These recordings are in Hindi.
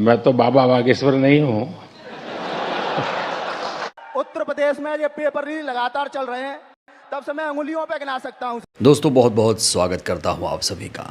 मैं तो बाबा बागेश्वर नहीं हूँ। उत्तर प्रदेश में ये पेपर लीक लगातार चल रहे हैं, तब से मैं अंगुलियों पे गिना सकता हूँ। दोस्तों बहुत बहुत स्वागत करता हूँ आप सभी का।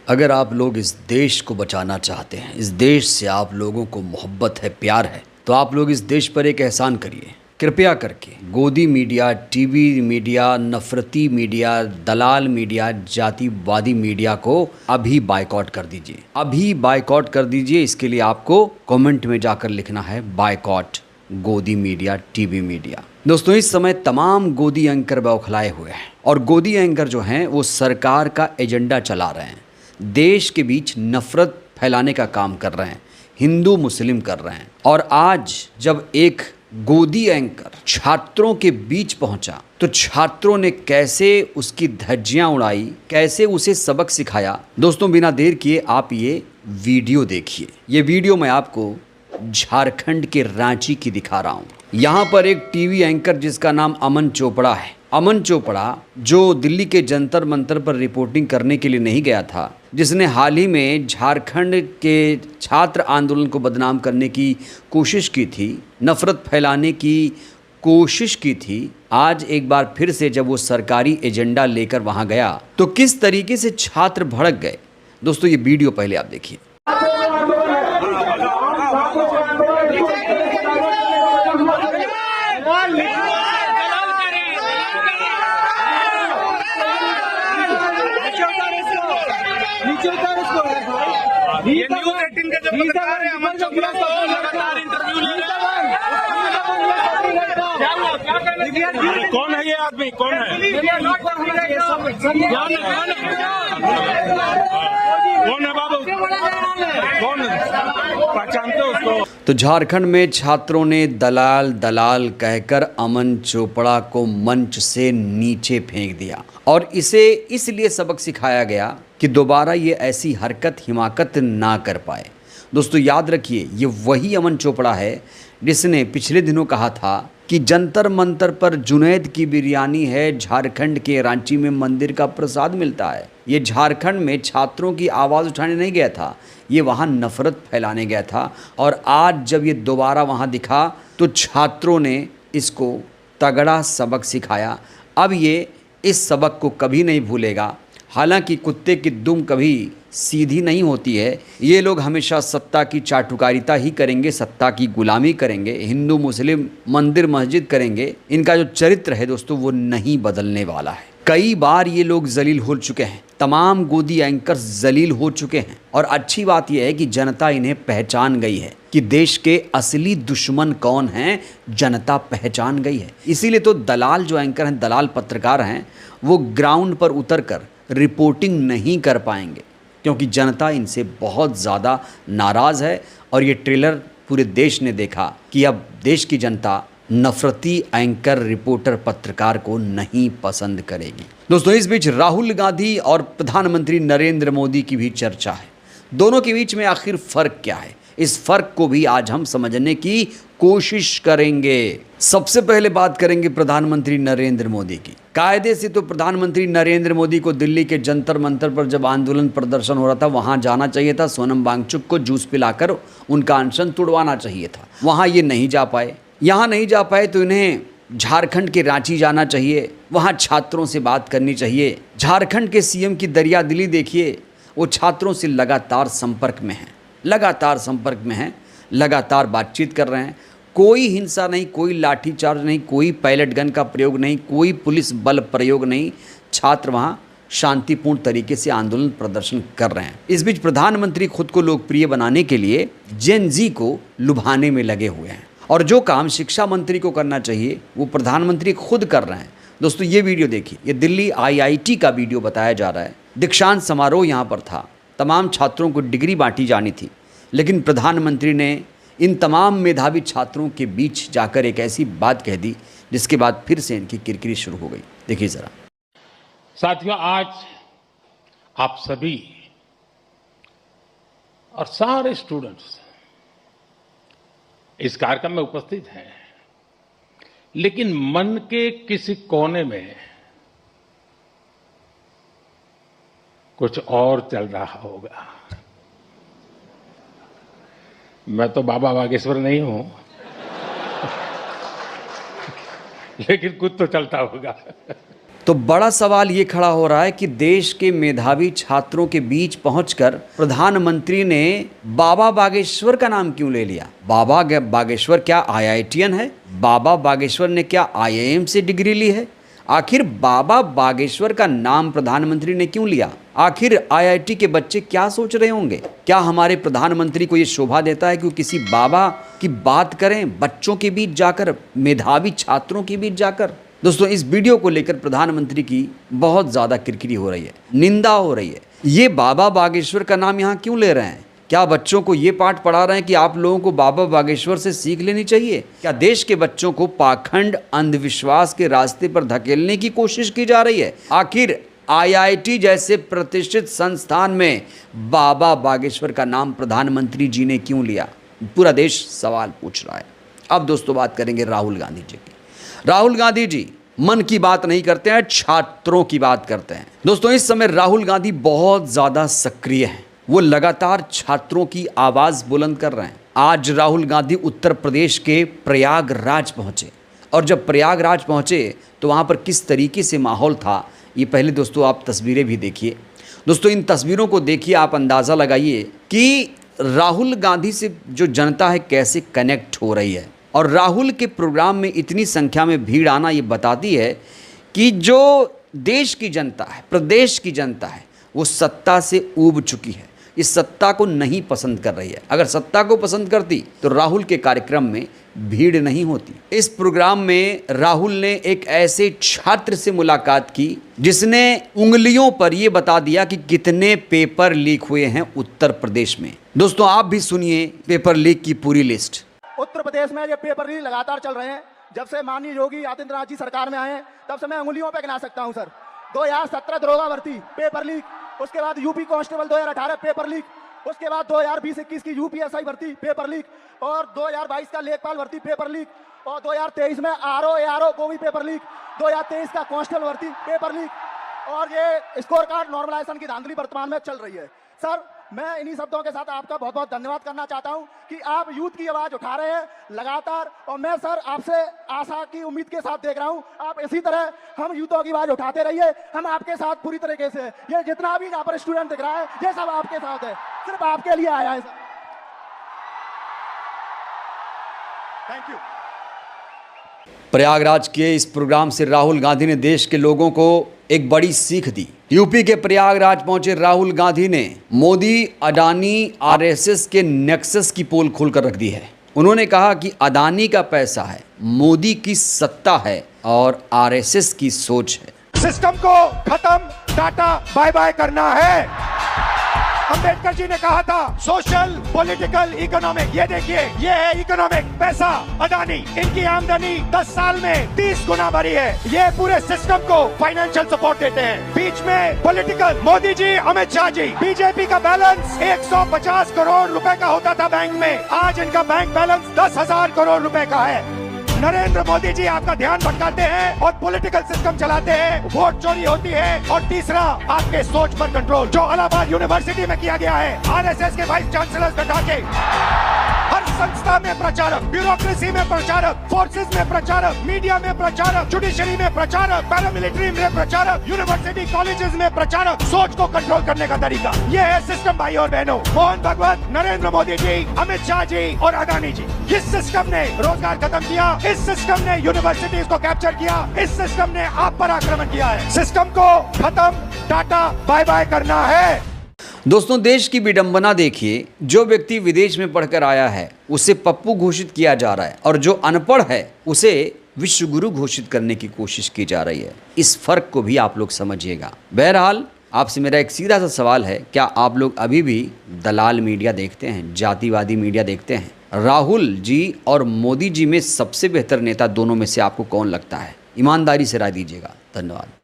अगर आप लोग इस देश को बचाना चाहते हैं, इस देश से आप लोगों को मोहब्बत है, प्यार है, तो आप लोग इस देश पर एक एहसान करिए। कृपया करके गोदी मीडिया, टीवी मीडिया, नफरती मीडिया, दलाल मीडिया, जातिवादी मीडिया को अभी बायकॉट कर दीजिए। अभी बायकॉट कर दीजिए। इसके लिए आपको कमेंट में जाकर लिखना है बायकॉट गोदी मीडिया, टीवी मीडिया। दोस्तों इस समय तमाम गोदी एंकर बौखलाए हुए हैं और गोदी एंकर जो हैं वो सरकार का एजेंडा चला रहे हैं, देश के बीच नफरत फैलाने का काम कर रहे हैं, हिंदू मुस्लिम कर रहे हैं। और आज जब एक गोदी एंकर छात्रों के बीच पहुंचा तो छात्रों ने कैसे उसकी धज्जियां उड़ाई, कैसे उसे सबक सिखाया। दोस्तों बिना देर किए आप ये वीडियो देखिए। ये वीडियो मैं आपको झारखंड के रांची की दिखा रहा हूँ। यहाँ पर एक टीवी एंकर जिसका नाम अमन चोपड़ा है। अमन चोपड़ा जो दिल्ली के जंतर मंतर पर रिपोर्टिंग करने के लिए नहीं गया था, जिसने हाल ही में झारखंड के छात्र आंदोलन को बदनाम करने की कोशिश की थी, नफरत फैलाने की कोशिश की थी, आज एक बार फिर से जब वो सरकारी एजेंडा लेकर वहाँ गया तो किस तरीके से छात्र भड़क गए। दोस्तों ये वीडियो पहले आप देखिए। ये न्यूज़ 18 का जब पत्रकार है अमन चोपड़ा को लगातार इंटरव्यू ले रहा है। क्या हुआ? क्या कहना? कौन है ये आदमी? कौन है? कौन है बाबू? कौन है? पहचानते हो उसको? तो झारखंड में छात्रों ने दलाल दलाल कहकर अमन चोपड़ा को मंच से नीचे फेंक दिया और इसे इसलिए सबक सिखाया गया कि दोबारा ये ऐसी हरकत हिमाकत ना कर पाए। दोस्तों याद रखिए, ये वही अमन चोपड़ा है जिसने पिछले दिनों कहा था कि जंतर मंतर पर जुनैद की बिरयानी है, झारखंड के रांची में मंदिर का प्रसाद मिलता है। ये झारखंड में छात्रों की आवाज़ उठाने नहीं गया था, ये वहाँ नफरत फैलाने गया था। और आज जब ये दोबारा वहाँ दिखा तो छात्रों ने इसको तगड़ा सबक सिखाया। अब ये इस सबक को कभी नहीं भूलेगा। हालांकि कुत्ते की दुम कभी सीधी नहीं होती है। ये लोग हमेशा सत्ता की चाटुकारिता ही करेंगे, सत्ता की गुलामी करेंगे, हिंदू मुस्लिम मंदिर मस्जिद करेंगे। इनका जो चरित्र है दोस्तों वो नहीं बदलने वाला है। कई बार ये लोग जलील हो चुके हैं, तमाम गोदी एंकर्स जलील हो चुके हैं। और अच्छी बात यह है कि जनता इन्हें पहचान गई है कि देश के असली दुश्मन कौन हैं, जनता पहचान गई है। इसीलिए तो दलाल जो एंकर हैं, दलाल पत्रकार हैं, वो ग्राउंड पर उतर कर रिपोर्टिंग नहीं कर पाएंगे क्योंकि जनता इनसे बहुत ज़्यादा नाराज़ है। और ये ट्रेलर पूरे देश ने देखा कि अब देश की जनता नफरती एंकर, रिपोर्टर, पत्रकार को नहीं पसंद करेगी। दोस्तों इस बीच राहुल गांधी और प्रधानमंत्री नरेंद्र मोदी की भी चर्चा है। दोनों के बीच में आखिर फ़र्क क्या है, इस फ़र्क को भी आज हम समझने की कोशिश करेंगे। सबसे पहले बात करेंगे प्रधानमंत्री नरेंद्र मोदी की। कायदे से तो प्रधानमंत्री नरेंद्र मोदी को दिल्ली के जंतर मंतर पर जब आंदोलन प्रदर्शन हो रहा था वहां जाना चाहिए था, सोनम वांगचुक को जूस पिलाकर उनका अनशन तुड़वाना चाहिए था। वहां ये नहीं जा पाए। यहाँ नहीं जा पाए तो इन्हें झारखंड के रांची जाना चाहिए, वहाँ छात्रों से बात करनी चाहिए। झारखंड के सीएम की दरिया दिली देखिए, वो छात्रों से लगातार संपर्क में हैं, लगातार संपर्क में हैं, लगातार बातचीत कर रहे हैं। कोई हिंसा नहीं, कोई लाठीचार्ज नहीं, कोई पैलेट गन का प्रयोग नहीं, कोई पुलिस बल प्रयोग नहीं। छात्र वहाँ शांतिपूर्ण तरीके से आंदोलन प्रदर्शन कर रहे हैं। इस बीच प्रधानमंत्री खुद को लोकप्रिय बनाने के लिए जेन जी को लुभाने में लगे हुए हैं और जो काम शिक्षा मंत्री को करना चाहिए वो प्रधानमंत्री खुद कर रहे हैं। दोस्तों ये वीडियो देखिए, ये दिल्ली आईआईटी का वीडियो बताया जा रहा है। दीक्षांत समारोह यहाँ पर था, तमाम छात्रों को डिग्री बांटी जानी थी, लेकिन प्रधानमंत्री ने इन तमाम मेधावी छात्रों के बीच जाकर एक ऐसी बात कह दी जिसके बाद फिर से इनकी किरकिरी शुरू हो गई। देखिए जरा। साथियों आज आप सभी और सारे स्टूडेंट्स इस कार्यक्रम में उपस्थित हैं, लेकिन मन के किसी कोने में कुछ और चल रहा होगा। मैं तो बाबा बागेश्वर नहीं हूं लेकिन कुछ तो चलता होगा। तो बड़ा सवाल ये खड़ा हो रहा है कि देश के मेधावी छात्रों के बीच पहुंचकर प्रधानमंत्री ने बाबा बागेश्वर का नाम क्यों ले लिया? बाबा बागेश्वर क्या IITian है? बाबा बागेश्वर ने क्या IIM से डिग्री ली है? आखिर बाबा बागेश्वर का नाम प्रधानमंत्री ने क्यों लिया? आखिर IIT के बच्चे क्या सोच रहे होंगे? क्या हमारे प्रधानमंत्री को ये शोभा देता है कि वो किसी बाबा की बात करें बच्चों के बीच जाकर, मेधावी छात्रों के बीच जाकर? दोस्तों, इस वीडियो को लेकर प्रधानमंत्री की बहुत ज़्यादा किरकिरी हो रही है, निंदा हो रही है। ये बाबा बागेश्वर का नाम यहाँ क्यों ले रहे हैं? क्या बच्चों को ये पाठ पढ़ा रहे हैं कि आप लोगों को बाबा बागेश्वर से सीख लेनी चाहिए? क्या देश के बच्चों को पाखंड, अंधविश्वास के रास्ते पर धकेलने की कोशिश की जा रही है? आखिर IIT जैसे प्रतिष्ठित संस्थान में बाबा बागेश्वर का नाम प्रधानमंत्री जी ने क्यों लिया? पूरा देश सवाल पूछ रहा है। अब दोस्तों बात करेंगे राहुल गांधी जी की। राहुल गांधी जी मन की बात नहीं करते हैं, छात्रों की बात करते हैं। दोस्तों, इस समय राहुल गांधी बहुत ज़्यादा सक्रिय हैं। वो लगातार छात्रों की आवाज़ बुलंद कर रहे हैं। आज राहुल गांधी उत्तर प्रदेश के प्रयागराज पहुंचे, और जब प्रयागराज पहुंचे तो वहां पर किस तरीके से माहौल था, ये पहले दोस्तों आप तस्वीरें भी देखिए। दोस्तों, इन तस्वीरों को देखिए, आप अंदाज़ा लगाइए कि राहुल गांधी से जो जनता है कैसे कनेक्ट हो रही है। और राहुल के प्रोग्राम में इतनी संख्या में भीड़ आना ये बताती है कि जो देश की जनता है, प्रदेश की जनता है, वो सत्ता से ऊब चुकी है। इस सत्ता को नहीं पसंद कर रही है। अगर सत्ता को पसंद करती तो राहुल के कार्यक्रम में भीड़ नहीं होती। इस प्रोग्राम में राहुल ने एक ऐसे छात्र से मुलाकात की जिसने उंगलियों पर यह बता दिया कि कितने पेपर लीक हुए हैं उत्तर प्रदेश में। दोस्तों, आप भी सुनिए पेपर लीक की पूरी लिस्ट। उत्तर प्रदेश में ये पेपर लीक लगातार चल रहे हैं। जब से माननीय योगी आदित्यनाथ जी सरकार में आए हैं तब से मैं उंगलियों पे गिना सकता हूं सर। 2017 दरोगा भर्ती पेपर लीक, उसके बाद यूपी कांस्टेबल 2018 पेपर लीक, उसके बाद 2020-21 की UPSI भर्ती पेपर लीक, और 2022 का लेखपाल भर्ती पेपर लीक, और 2023 में RO ARO को भी पेपर लीक, 2023 का कांस्टेबल भर्ती पेपर लीक, और ये स्कोर कार्ड नॉर्मलाइजेशन की धांधली वर्तमान में चल रही है। सर, मैं इन्हीं शब्दों के साथ आपका बहुत बहुत धन्यवाद करना चाहता हूं कि आप यूथ की आवाज उठा रहे हैं लगातार, और मैं सर आपसे आशा की उम्मीद के साथ देख रहा हूं आप इसी तरह हम यूथों की आवाज उठाते रहिए। हम आपके साथ पूरी तरीके से, ये जितना भी यहाँ पर स्टूडेंट दिख रहा है ये सब आपके साथ है, सिर्फ आपके लिए आया है सर। Thank you. प्रयागराज के इस प्रोग्राम से राहुल गांधी ने देश के लोगों को एक बड़ी सीख दी। यूपी के प्रयागराज पहुंचे राहुल गांधी ने मोदी, अडानी, RSS के नेक्सस की पोल खोलकर रख दी है। उन्होंने कहा कि अडानी का पैसा है, मोदी की सत्ता है और RSS की सोच है। सिस्टम को खत्म, टाटा बाय बाय करना है। अंबेडकर जी ने कहा था सोशल, पॉलिटिकल, इकोनॉमिक। ये देखिए, ये है इकोनॉमिक। पैसा अडानी, इनकी आमदनी 10 साल में 30 गुना बढ़ी है। ये पूरे सिस्टम को फाइनेंशियल सपोर्ट देते हैं। बीच में पॉलिटिकल, मोदी जी, अमित शाह जी। बीजेपी का बैलेंस 150 करोड़ रुपए का होता था बैंक में, आज इनका बैंक बैलेंस 10,000 करोड़ रुपए का है। नरेंद्र मोदी जी आपका ध्यान भटकाते हैं और पॉलिटिकल सिस्टम चलाते हैं, वोट चोरी होती है। और तीसरा, आपके सोच पर कंट्रोल, जो इलाहाबाद यूनिवर्सिटी में किया गया है। RSS के वाइस चांसलर बैठा के हर संस्था में प्रचारक, ब्यूरोक्रेसी में प्रचारक, फोर्सेस में प्रचारक, मीडिया में प्रचारक, जुडिशरी में प्रचारक, पैरामिलिट्री में प्रचारक, यूनिवर्सिटी कॉलेजेस में प्रचारक। सोच को कंट्रोल करने का तरीका ये है सिस्टम। भाई और बहनों, मोहन भागवत, नरेंद्र मोदी जी, अमित शाह जी और अडानी जी, इस सिस्टम ने रोजगार खत्म किया, इस सिस्टम ने यूनिवर्सिटीज को कैप्चर किया, इस सिस्टम ने आप पर आक्रमण किया है। सिस्टम को खत्म, टाटा बाय बाय करना है। दोस्तों, देश की विडंबना देखिए, जो व्यक्ति विदेश में पढ़कर आया है उसे पप्पू घोषित किया जा रहा है, और जो अनपढ़ है उसे विश्व गुरु घोषित करने की कोशिश की जा रही है। इस फर्क को भी आप लोग समझिएगा। बहरहाल, आपसे मेरा एक सीधा सा सवाल है, क्या आप लोग अभी भी दलाल मीडिया देखते हैं, जातिवादी मीडिया देखते हैं? राहुल जी और मोदी जी में सबसे बेहतर नेता दोनों में से आपको कौन लगता है? ईमानदारी से राय दीजिएगा। धन्यवाद।